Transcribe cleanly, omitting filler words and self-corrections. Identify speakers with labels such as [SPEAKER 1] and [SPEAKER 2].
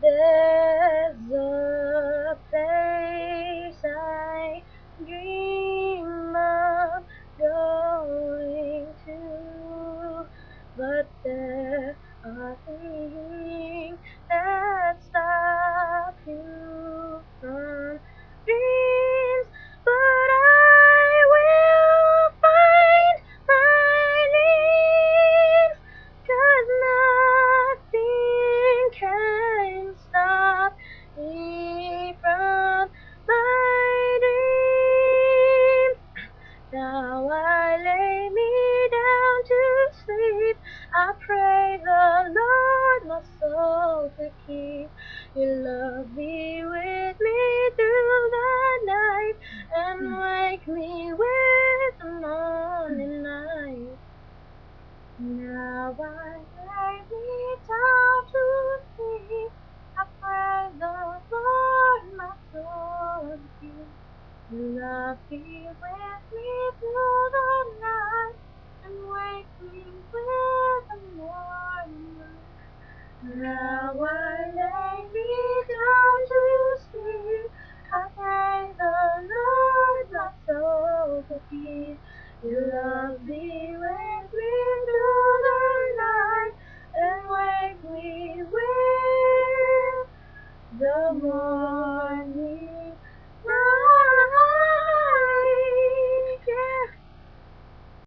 [SPEAKER 1] There's a place I dream of going to, but there are things that stop you from dreams. But I will find my dreams, 'cause nothing can stop me from my dreams. Now I lay me down to sleep. I pray the Lord my soul to keep. Your love be